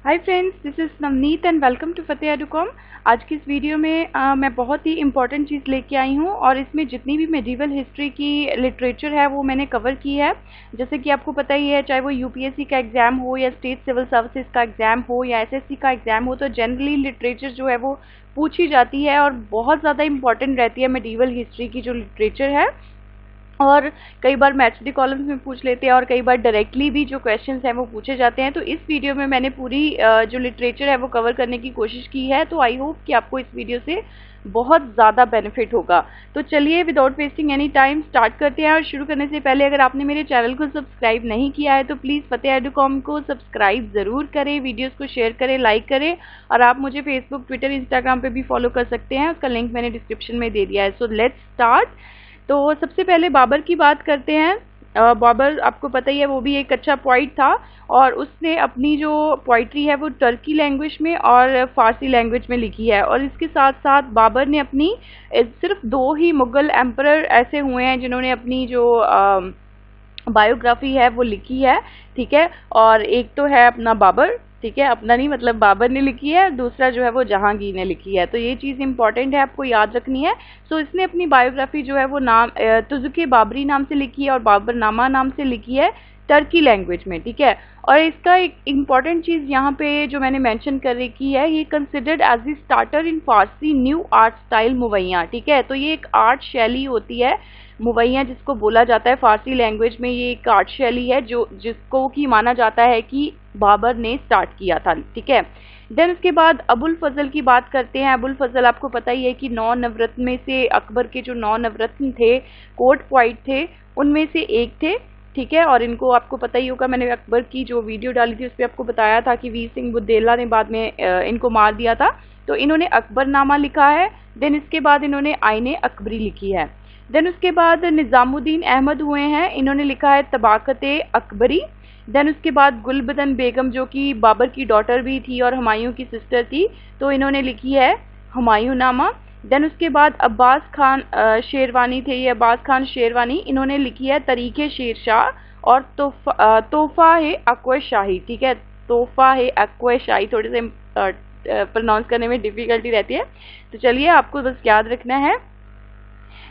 Hi friends, this is Navneet and welcome to Fateh Educom. आज की इस वीडियो में मैं बहुत ही इम्पॉर्टेंट चीज़ लेके आई हूँ और इसमें जितनी भी मेडिवल हिस्ट्री की लिटरेचर है वो मैंने कवर की है। जैसे कि आपको पता ही है, चाहे वो यूपीएससी का एग्ज़ाम हो या स्टेट सिविल सर्विसेज का एग्ज़ाम हो या एसएससी का एग्ज़ाम हो, तो जनरली लिटरेचर जो है वो पूछी जाती है और बहुत ज़्यादा इंपॉर्टेंट रहती है मेडिवल हिस्ट्री की जो लिटरेचर है। और कई बार मैच द कॉलम्स में पूछ लेते हैं और कई बार डायरेक्टली भी जो क्वेश्चंस हैं वो पूछे जाते हैं। तो इस वीडियो में मैंने पूरी जो लिटरेचर है वो कवर करने की कोशिश की है। तो आई होप कि आपको इस वीडियो से बहुत ज़्यादा बेनिफिट होगा। तो चलिए without wasting any time start करते हैं। और शुरू करने से पहले अगर आपने मेरे चैनल को सब्सक्राइब नहीं किया है तो प्लीज़ फतेह एडुकॉम को सब्सक्राइब ज़रूर करें, वीडियोज़ को शेयर करें, लाइक करें। और आप मुझे फेसबुक, ट्विटर, इंस्टाग्राम पर भी फॉलो कर सकते हैं, उसका लिंक मैंने डिस्क्रिप्शन में दे दिया है। So let's start. तो सबसे पहले बाबर की बात करते हैं। बाबर आपको पता ही है, वो भी एक अच्छा पोइट था और उसने अपनी जो पोइट्री है वो टर्की लैंग्वेज में और फारसी लैंग्वेज में लिखी है। और इसके साथ साथ बाबर ने अपनी सिर्फ 2 ही मुग़ल एम्परर ऐसे हुए हैं जिन्होंने अपनी जो बायोग्राफी है वो लिखी है, ठीक है। और एक तो है अपना बाबर, ठीक है, अपना नहीं मतलब बाबर ने लिखी है, दूसरा जो है वो जहांगीर ने लिखी है। तो ये चीज़ इंपॉर्टेंट है, आपको याद रखनी है। सो इसने अपनी बायोग्राफी जो है वो तुज़ुक-ए बाबरी नाम से लिखी है और बाबरनामा नाम से लिखी है टर्की लैंग्वेज में, ठीक है। और इसका एक इम्पॉर्टेंट चीज़ यहाँ पे जो मैंने मेंशन कर रखी है, ये considered as the starter in Farsi new art style मुवैया, ठीक है। तो ये एक आर्ट शैली होती है मुवैया जिसको बोला जाता है फारसी लैंग्वेज में। ये एक आर्ट शैली है जो जिसको कि माना जाता है कि बाबर ने स्टार्ट किया था, ठीक है। देन उसके बाद अबुल फजल की बात करते हैं। अबुल फजल आपको पता ही है कि 9 नवरत्न में से, अकबर के जो 9 नवरत्न थे, कोर्ट पोइट थे, उनमें से एक थे, ठीक है। और इनको आपको पता ही होगा, मैंने अकबर की जो वीडियो डाली थी उस पर आपको बताया था कि वीर सिंह बुद्देला ने बाद में इनको मार दिया था। तो इन्होंने अकबरनामा लिखा है। देन इसके बाद इन्होंने आईने अकबरी लिखी है। देन उसके बाद निज़ामुद्दीन अहमद हुए हैं, इन्होंने लिखा है तबाक़त-ए अकबरी। देन उसके बाद गुलबदन बेगम जो कि बाबर की डॉटर भी थी और हुमायूं की सिस्टर थी, तो इन्होंने लिखी है हुमायूंनामा। देन उसके बाद अब्बास खान शेरवानी थे, ये अब्बास खान शेरवानी, इन्होंने लिखी है तरीक़े शेरशाह और तोहफ़ा-ए-अक़्व शाही, ठीक है। तोहफ़ा-ए-अक़्व शाही थोड़े से प्रोनाउंस करने में डिफ़िकल्टी रहती है, तो चलिए आपको बस याद रखना है।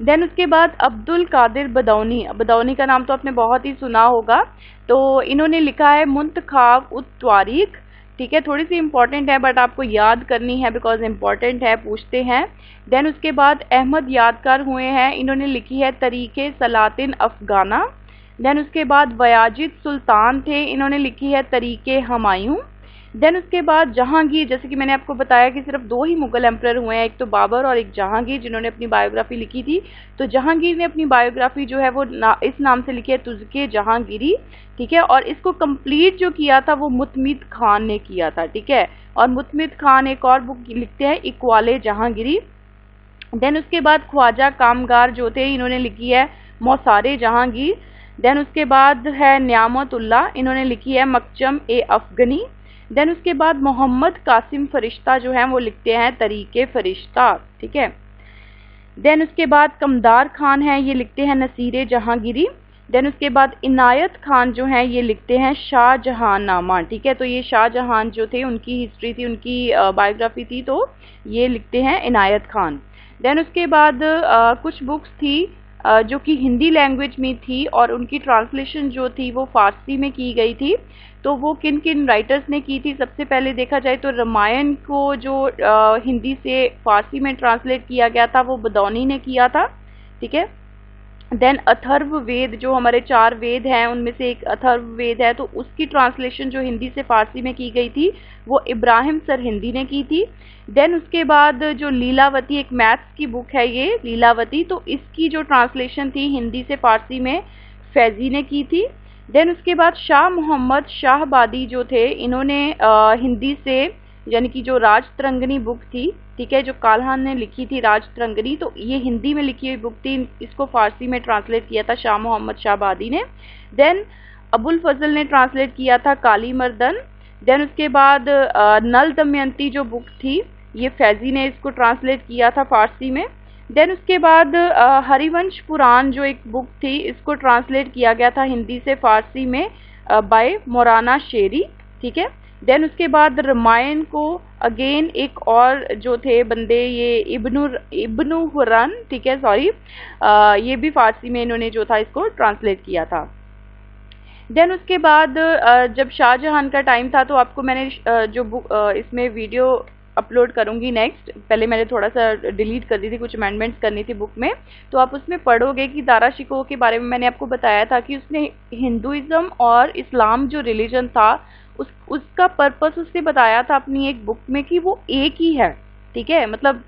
देन उसके बाद अब्दुल कादिर बदौनी, बदौनी का नाम तो आपने बहुत ही सुना होगा। तो इन्होंने लिखा है मुंतखाब उत त्वारीख, ठीक है। थोड़ी सी इंपॉर्टेंट है बट आपको याद करनी है बिकॉज इंपॉर्टेंट है, पूछते हैं। देन उसके बाद अहमद यादगार हुए हैं, इन्होंने लिखी है तरीक़े सलातिन अफ़गाना। देन उसके बाद वयाजिद सुल्तान थे, इन्होंने लिखी है तरीक़े हुमायूं। देन उसके बाद जहांगीर, जैसे कि मैंने आपको बताया कि सिर्फ 2 ही मुग़ल एम्परर हुए हैं, एक तो बाबर और एक जहांगीर, जिन्होंने अपनी बायोग्राफी लिखी थी। तो जहांगीर ने अपनी बायोग्राफी जो है वो इस नाम से लिखी है, तुज़्क़े जहांगीरी, ठीक है। और इसको कंप्लीट जो किया था वो मुतमिद खान ने किया था, ठीक है। और मुतमिद खान एक और बुक लिखते हैं इक़बाल जहांगीरी। देन उसके बाद ख्वाजा कामगार जो थे, इन्होंने लिखी है मौसारे जहांगीर। देन उसके बाद है न्यामतुल्लाह, इन्होंने लिखी है मकचम-ए-अफ़ग़नी। देन उसके बाद मोहम्मद कासिम फरिश्ता जो हैं वो लिखते हैं तरीक़े फरिश्ता, ठीक है। देन उसके बाद कमदार खान हैं, ये लिखते हैं नसीरे जहांगीरी। देन उसके बाद इनायत खान जो हैं ये लिखते हैं शाहजहांनामा, ठीक है। तो ये शाहजहां जो थे उनकी हिस्ट्री थी, उनकी बायोग्राफी थी, तो ये लिखते हैं इनायत खान। देन उसके बाद कुछ बुक्स थी जो कि हिंदी लैंग्वेज में थी और उनकी ट्रांसलेशन जो थी वो फारसी में की गई थी। तो वो किन किन राइटर्स ने की थी, सबसे पहले देखा जाए तो रामायण को जो हिंदी से फारसी में ट्रांसलेट किया गया था वो बदौनी ने किया था, ठीक है। देन अथर्व वेद, जो हमारे 4 वेद हैं उनमें से एक अथर्व वेद है, तो उसकी ट्रांसलेशन जो हिंदी से फारसी में की गई थी वो इब्राहिम सरहिंदी ने की थी। देन उसके बाद जो लीलावती, एक मैथ्स की बुक है ये लीलावती, तो इसकी जो ट्रांसलेशन थी हिंदी से फारसी में फैज़ी ने की थी। देन उसके बाद शाह मोहम्मद शाहबादी जो थे, इन्होंने हिंदी से, यानी कि जो राजतरंगिणी बुक थी, ठीक है, जो काल्हान ने लिखी थी राजतरंगिणी, तो ये हिंदी में लिखी हुई बुक थी, इसको फारसी में ट्रांसलेट किया था शाह मोहम्मद शाहबादी ने। देन अबुल फजल ने ट्रांसलेट किया था काली मर्दन। देन उसके बाद नल दमयंती जो बुक थी, ये फैज़ी ने इसको ट्रांसलेट किया था फारसी में। देन उसके बाद हरिवंश पुराण जो एक बुक थी, इसको ट्रांसलेट किया गया था हिंदी से फारसी में बाय मौलाना शेरी, ठीक है। देन उसके बाद रामायण को अगेन एक और जो थे बंदे, ये इब्नु हुरन, ठीक है, सॉरी, ये भी फारसी में इन्होंने जो था इसको ट्रांसलेट किया था। देन उसके बाद जब शाहजहां का टाइम था, तो आपको मैंने जो बुक इसमें वीडियो अपलोड करूंगी नेक्स्ट, पहले मैंने थोड़ा सा डिलीट कर दी थी, कुछ अमेंडमेंट्स करनी थी बुक में, तो आप उसमें पढ़ोगे कि दारा शिकोह के बारे में मैंने आपको बताया था कि उसने हिंदुइज्म और इस्लाम जो रिलीजन था उसका पर्पस उसने बताया था अपनी एक बुक में कि वो एक ही है, ठीक है। मतलब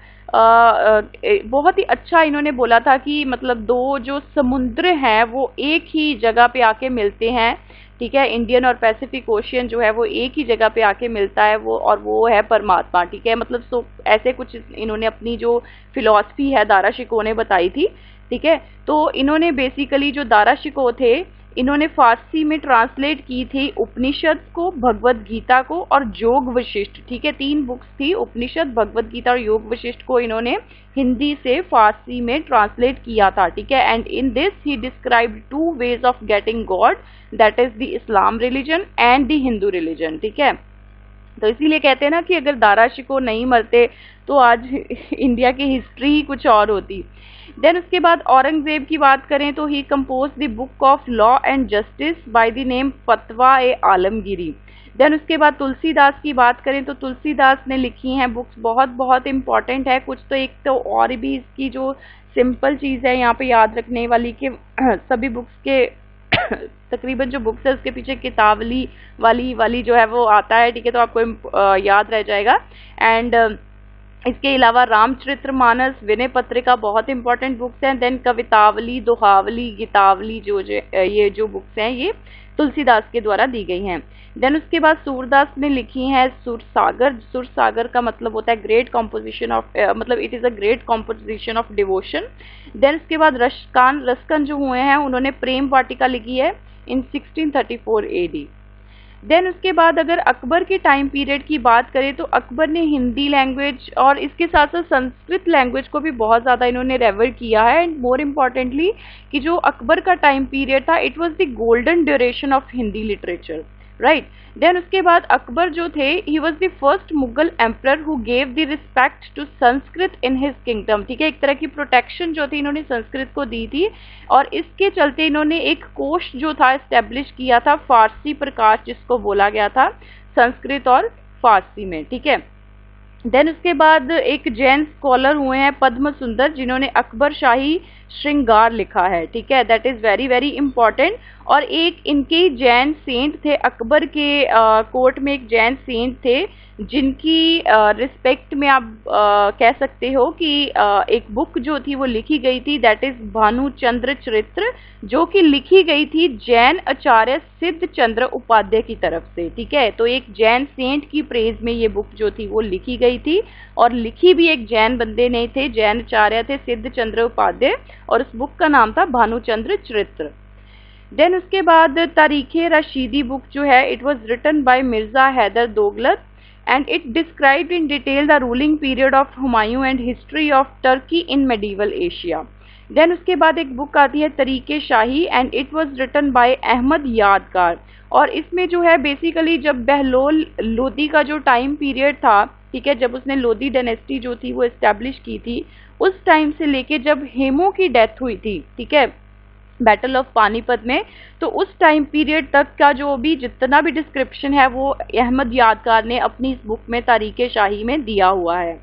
बहुत ही अच्छा इन्होंने बोला था कि मतलब दो जो समुद्र हैं वो एक ही जगह पे आके मिलते हैं, ठीक है। इंडियन और पैसिफिक ओशियन जो है वो एक ही जगह पे आके मिलता है, वो है परमात्मा, ठीक है। मतलब ऐसे कुछ इन्होंने अपनी जो फिलॉसफी है दारा शिकोह ने बताई थी, ठीक है। तो इन्होंने बेसिकली जो दारा शिकोह थे, इन्होंने फारसी में ट्रांसलेट की थी उपनिषद को, भगवत गीता को और योग वशिष्ठ, ठीक है। 3 बुक्स थी, उपनिषद, भगवत गीता और योग वशिष्ठ को इन्होंने हिंदी से फारसी में ट्रांसलेट किया था, ठीक है। And in this he described 2 ways of getting God, that is the Islam religion and the Hindu religion, ठीक है। तो इसीलिए कहते हैं ना कि अगर दारा शिकोह नहीं मरते तो आज इंडिया की हिस्ट्री ही कुछ और होती। देन उसके बाद औरंगजेब की बात करें तो he compose the book of law and justice by the name Fatwa e Alamgiri. Then उसके बाद तुलसीदास की बात करें तो तुलसीदास ने लिखी हैं बुक्स, बहुत बहुत इंपॉर्टेंट है कुछ, तो एक तो और भी इसकी जो सिंपल चीज़ है यहाँ पे याद रखने वाली कि सभी बुक्स के तकरीबन जो बुक्स है उसके पीछे कितावली वाली जो है वो आता है, ठीक है, तो आपको याद रह जाएगा। एंड इसके अलावा रामचरितमानस, विनय पत्रिका बहुत इंपॉर्टेंट बुक्स हैं। देन कवितावली, दोहावली, गीतावली ये जो बुक्स हैं ये तुलसीदास के द्वारा दी गई हैं। देन उसके बाद सूरदास ने लिखी है सुरसागर। सुरसागर का मतलब होता है ग्रेट कॉम्पोजिशन ऑफ, मतलब it is a great composition of devotion. Then उसके बाद रसकन जो हुए हैं उन्होंने प्रेम वाटिका लिखी है इन 1634 AD। देन उसके बाद अगर अकबर के टाइम पीरियड की बात करें तो अकबर ने हिंदी लैंग्वेज और इसके साथ साथ संस्कृत लैंग्वेज को भी बहुत ज़्यादा इन्होंने रेवर किया है। एंड मोर इम्पॉर्टेंटली कि जो अकबर का टाइम पीरियड था it was the golden duration of Hindi literature, right. Then उसके बाद अकबर जो थे ही was the first Mughal emperor who gave the respect to Sanskrit in his kingdom, ठीक है। एक तरह की प्रोटेक्शन जो थी इन्होंने संस्कृत को दी थी और इसके चलते इन्होंने एक कोश जो था इस्टेब्लिश किया था, फारसी प्रकाश जिसको बोला गया था, संस्कृत और फारसी में, ठीक है। देन उसके बाद एक जैन स्कॉलर हुए हैं पद्म सुंदर जिन्होंने अकबर शाही श्रृंगार लिखा है, ठीक है, that is very very important. और एक इनके जैन सेंट थे, अकबर के कोर्ट में एक जैन सेंट थे जिनकी रिस्पेक्ट में आप कह सकते हो कि एक बुक जो थी वो लिखी गई थी, दैट इज़ भानुचंद्र चरित्र, जो कि लिखी गई थी जैन आचार्य सिद्ध चंद्र उपाध्याय की तरफ से, ठीक है। तो एक जैन सेंट की प्रेज में ये बुक जो थी वो लिखी गई थी और लिखी भी एक जैन बंदे ने थे, जैन आचार्य थे सिद्ध चंद्र उपाध्याय, और उस बुक का नाम था भानुचंद्र चरित्र। देन उसके बाद तारीख़ रशीदी बुक जो है it was written by Mirza Haidar Dughlat and it described in detail the ruling period of Humayun and history of Turkey in medieval Asia. Then उसके बाद एक बुक आती है Tarikhe Shahi and it was written by Ahmad Yadgar, और इसमें जो है बेसिकली जब बहलोल लोदी का जो टाइम पीरियड था, ठीक है, जब उसने लोदी डायनेस्टी जो थी वो इस्टेब्लिश की थी, उस टाइम से लेके जब हेमू की डेथ हुई थी, ठीक है, बैटल ऑफ पानीपत में, तो उस टाइम पीरियड तक का जो भी जितना भी डिस्क्रिप्शन है वो अहमद यादगार ने अपनी इस बुक में तारीख़ शाही में दिया हुआ है।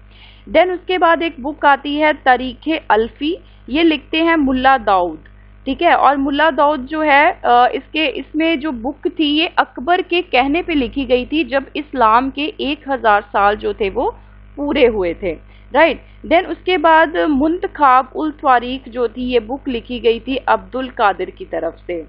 देन उसके बाद एक बुक आती है तारीख़ अल्फ़ी, ये लिखते हैं मुल्ला दाऊद, ठीक है। और मुल्ला दाऊद जो है इसमें जो बुक थी ये अकबर के कहने पे लिखी गई थी जब इस्लाम के 1000 साल जो थे वो पूरे हुए थे, राइट। देन उसके बाद मुंतखाब उल तारीख जो थी ये बुक लिखी गई थी अब्दुल कादिर की तरफ से।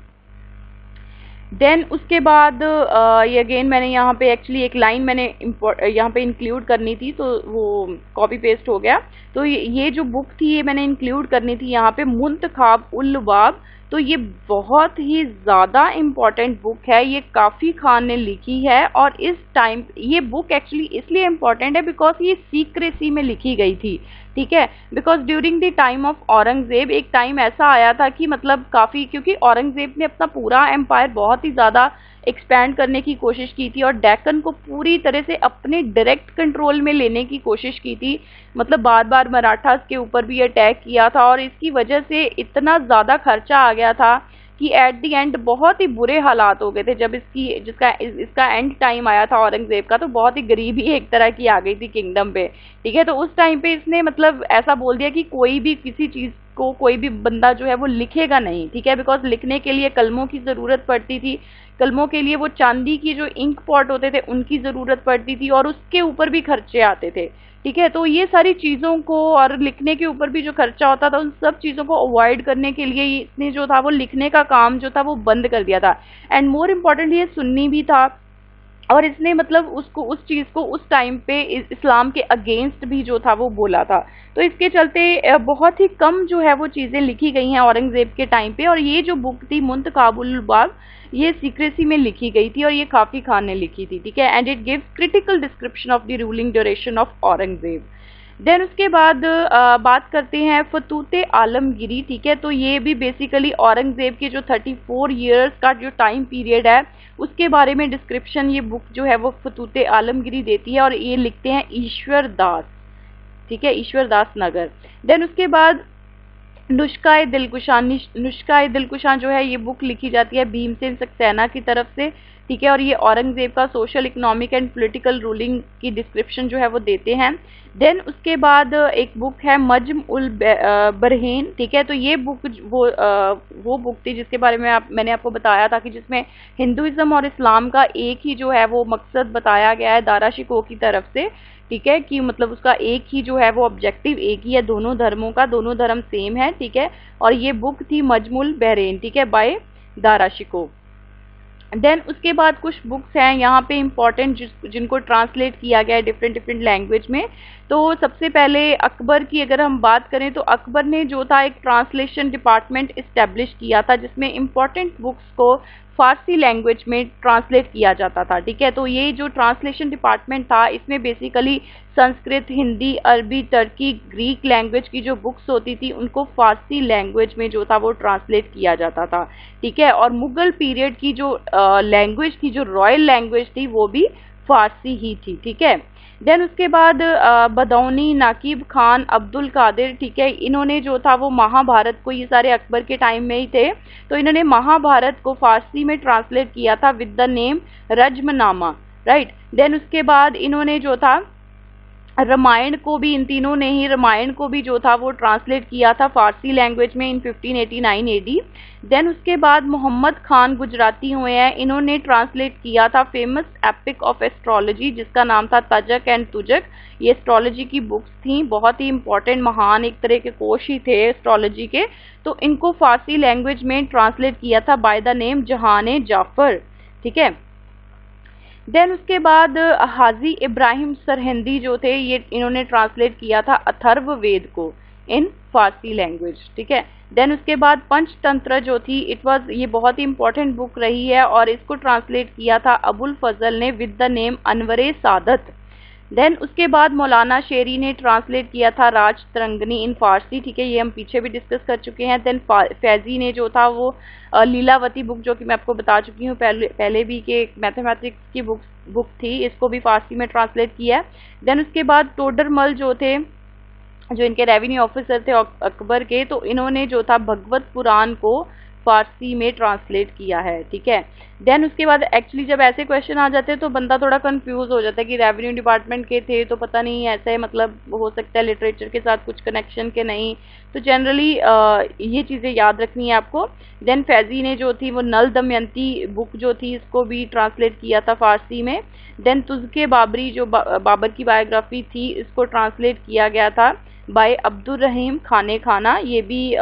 देन उसके बाद ये अगेन मैंने यहाँ पे एक्चुअली एक लाइन मैंने यहाँ पे इंक्लूड करनी थी तो वो कॉपी पेस्ट हो गया, तो ये जो बुक थी ये मैंने इंक्लूड करनी थी यहाँ पे, मुंतखाब उल लुबाब। तो ये बहुत ही ज़्यादा इम्पॉर्टेंट बुक है, ये काफ़ी खान ने लिखी है और इस टाइम ये बुक एक्चुअली इसलिए इम्पॉर्टेंट है बिकॉज ये सीक्रेसी में लिखी गई थी, ठीक है। Because during the time of Aurangzeb एक टाइम ऐसा आया था कि मतलब काफ़ी, क्योंकि औरंगज़ेब ने अपना पूरा एम्पायर बहुत ही ज़्यादा एक्सपैंड करने की कोशिश की थी और डेक्कन को पूरी तरह से अपने डायरेक्ट कंट्रोल में लेने की कोशिश की थी। मतलब बार बार मराठास के ऊपर भी अटैक किया था और इसकी वजह से इतना ज़्यादा खर्चा आ गया था कि एट द एंड बहुत ही बुरे हालात हो गए थे। जब इसका एंड टाइम आया था औरंगजेब का, तो बहुत ही गरीबी एक तरह की आ गई थी किंगडम पे। ठीक है, तो उस टाइम पे इसने मतलब ऐसा बोल दिया कि कोई भी किसी चीज़ को कोई भी बंदा जो है वो लिखेगा नहीं। ठीक है, बिकॉज लिखने के लिए कलमों की ज़रूरत पड़ती थी, कलमों के लिए वो चांदी की जो इंक पॉट होते थे उनकी ज़रूरत पड़ती थी और उसके ऊपर भी खर्चे आते थे। ठीक है, तो ये सारी चीज़ों को और लिखने के ऊपर भी जो खर्चा होता था उन सब चीज़ों को अवॉइड करने के लिए इसने जो था वो लिखने का काम जो था वो बंद कर दिया था। एंड मोर इम्पोर्टेंट ये सुन्नी भी था और इसने मतलब उसको उस चीज़ को उस टाइम पे इस्लाम के अगेंस्ट भी जो था वो बोला था। तो इसके चलते बहुत ही कम जो है वो चीज़ें लिखी गई हैं औरंगज़ेब के टाइम पे। और ये जो बुक थी मुंतखाबुल बाग, ये सीक्रेसी में लिखी गई थी और ये काफ़ी खान ने लिखी थी। ठीक है, and it gives critical description of the ruling duration of Aurangzeb. Then उसके बाद बात करते हैं फतूत आलमगिरी। ठीक है, तो ये भी बेसिकली औरंगज़ेब के जो 34 ईयर्स का जो टाइम पीरियड है उसके बारे में डिस्क्रिप्शन ये बुक जो है वो फतूत आलमगिरी देती है और ये लिखते हैं ईश्वर दास। ठीक है, ईश्वर दास नगर। देन उसके बाद नुस्खा-ए दिलकुशां जो है ये बुक लिखी जाती है भीमसेन सक्सेना की तरफ से। ठीक है, और ये औरंगज़ेब का social economic and political ruling की डिस्क्रिप्शन जो है वो देते हैं। देन उसके बाद एक बुक है मजम उल बरहीन। ठीक है, तो ये बुक वो बुक थी जिसके बारे में मैंने आपको बताया था कि जिसमें हिंदुइज्म और इस्लाम का एक ही जो है वो मकसद बताया गया है दारा शिकोह की तरफ से। ठीक है, कि मतलब उसका एक ही जो है वो ऑब्जेक्टिव एक ही है दोनों धर्मों का, दोनों धर्म सेम है। ठीक है, और ये बुक थी मजमुल बहरेन। ठीक है, बाय दारा शिकोह। देन उसके बाद कुछ बुक्स हैं यहाँ पे इम्पॉर्टेंट जिनको ट्रांसलेट किया गया है डिफरेंट डिफरेंट लैंग्वेज में। तो सबसे पहले अकबर की अगर हम बात करें तो अकबर ने जो था एक ट्रांसलेशन डिपार्टमेंट इस्टेब्लिश किया था जिसमें इम्पॉर्टेंट बुक्स को फारसी लैंग्वेज में ट्रांसलेट किया जाता था। ठीक है, तो ये जो ट्रांसलेशन डिपार्टमेंट था इसमें बेसिकली संस्कृत, हिंदी, अरबी, टर्की, ग्रीक लैंग्वेज की जो बुक्स होती थी उनको फारसी लैंग्वेज में जो था वो ट्रांसलेट किया जाता था। ठीक है, और मुगल पीरियड की जो लैंग्वेज थी, जो रॉयल लैंग्वेज थी, वो भी फारसी ही थी। ठीक है, देन उसके बाद बदौनी, नाकिब खान, अब्दुल कादिर। ठीक है, इन्होंने जो था वो महाभारत को, ये सारे अकबर के टाइम में ही थे, तो इन्होंने महाभारत को फारसी में ट्रांसलेट किया था with the name Razmnama. Right, then उसके बाद इन्होंने जो था रामायण को भी, इन तीनों ने ही रामायण को भी जो था वो ट्रांसलेट किया था फारसी लैंग्वेज में इन 1589 एडी। देन उसके बाद मोहम्मद खान गुजराती हुए हैं, इन्होंने ट्रांसलेट किया था फेमस एपिक ऑफ एस्ट्रोलॉजी जिसका नाम था तजक एंड तुजक। ये एस्ट्रोलॉजी की बुक्स थी, बहुत ही इंपॉर्टेंट, महान एक तरह के कोश ही थे एस्ट्रोलॉजी के। तो इनको फारसी लैंग्वेज में ट्रांसलेट किया था बाय द नेम जहान जाफर। ठीक है, देन उसके बाद हाजी इब्राहिम सरहिंदी जो थे, ये इन्होंने ट्रांसलेट किया था अथर्ववेद को इन फारसी लैंग्वेज। ठीक है, देन उसके बाद पंचतंत्र जो थी, ये बहुत ही इंपॉर्टेंट बुक रही है और इसको ट्रांसलेट किया था अबुल फजल ने with the name Anware Saadat. Then उसके बाद मौलाना शेरी ने ट्रांसलेट किया था राज तरंगनी इन फारसी। ठीक है, ये हम पीछे भी डिस्कस कर चुके हैं। देन फैजी ने जो था वो लीलावती बुक, जो कि मैं आपको बता चुकी हूँ पहले भी, कि मैथमेटिक्स की बुक थी, इसको भी फारसी में ट्रांसलेट किया है। देन उसके बाद टोडरमल जो थे, जो इनके रेवेन्यू ऑफिसर थे अकबर के, तो इन्होंने जो था भगवत पुराण को फारसी में ट्रांसलेट किया है। ठीक है, देन उसके बाद एक्चुअली जब ऐसे क्वेश्चन आ जाते हैं तो बंदा थोड़ा कंफ्यूज हो जाता है कि रेवेन्यू डिपार्टमेंट के थे तो पता नहीं ऐसे मतलब हो सकता है लिटरेचर के साथ कुछ कनेक्शन के नहीं, तो जनरली ये चीज़ें याद रखनी है आपको। देन फैजी ने जो थी वो नल दमयंती बुक जो थी इसको भी ट्रांसलेट किया था फारसी में। देन तुज़के बाबरी जो बाबर की बायोग्राफी थी, इसको ट्रांसलेट किया गया था बाय अब्दुल रहीम खाने खाना, ये भी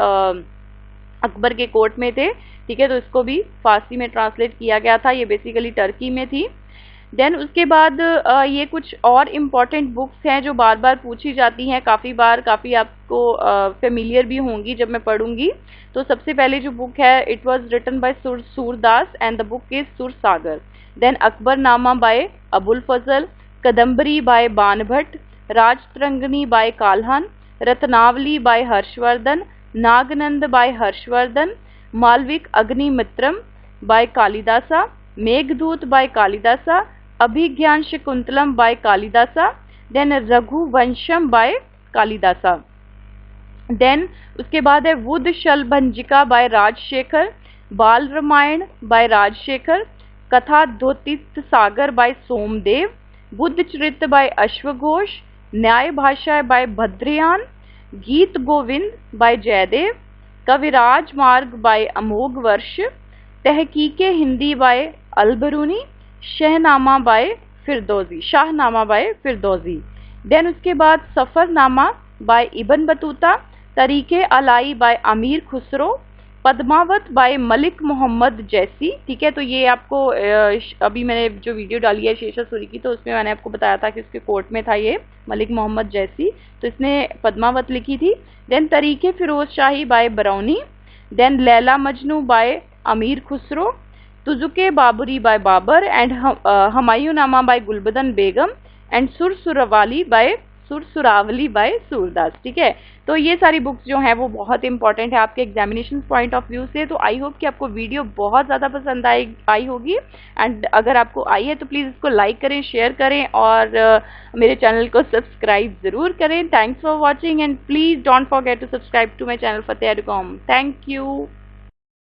अकबर के कोर्ट में थे। ठीक है, तो इसको भी फारसी में ट्रांसलेट किया गया था, ये बेसिकली टर्की में थी। देन उसके बाद ये कुछ और इम्पॉर्टेंट बुक्स हैं जो बार बार पूछी जाती हैं, काफ़ी आपको फेमिलियर भी होंगी जब मैं पढ़ूंगी। तो सबसे पहले जो बुक है, it was written by Surdas and the book is Sursagar. Then Akbarnama by Abul Fazl, Kadambari by Banbhatta, Rajatarangini by Kalhan, Ratnavali by Harshavardhan, Naganand by Harshavardhan, Malavika Agnimitram by Kalidasa, Meghdoot by Kalidasa, Abhigyan Shakuntalam by Kalidasa, then Raghuvansham by Kalidasa. Then उसके बाद है वुद शलभंजिका बाय राजशेखर, बाल रामायण बाय राजशेखर, कथा द्योतित सागर बाय सोमदेव, बुद्ध चरित्र बाय अश्वघोष, न्याय भाषा बाय भद्रयान, गीत गोविंद बाय जयदेव, कविराज मार्ग by Amogh Varsha, Tahqiqe Hindi by Alberuni, Shahnama by Firdausi. Then उसके बाद सफरनामा बाय इब्न बतूता, तरीके अलाई बाय अमीर खुसरो, पद्मावत बाय मलिक मोहम्मद जैसी। ठीक है, तो ये आपको अभी मैंने जो वीडियो डाली है शेषा सूरी की, तो उसमें मैंने आपको बताया था कि उसके कोर्ट में था ये मलिक मोहम्मद जैसी, तो इसने पद्मावत लिखी थी। Then Tarikhe Firoz Shahi by Barani, then Laila Majnu by Amir Khusro, Tuzuke Baburi by Babur, and Humayunama by Gulbadan Begum, and Sursuravali by Surdas. ठीक है, तो ये सारी बुक्स जो हैं वो बहुत इंपॉर्टेंट है आपके एग्जामिनेशन पॉइंट ऑफ व्यू से। तो आई होप कि आपको वीडियो बहुत ज़्यादा पसंद आई होगी, एंड अगर आपको आई है तो प्लीज़ इसको लाइक करें, शेयर करें, और मेरे चैनल को सब्सक्राइब ज़रूर करें। Thanks for watching, and please don't forget to subscribe to my channel Fateh Educom. Thank you.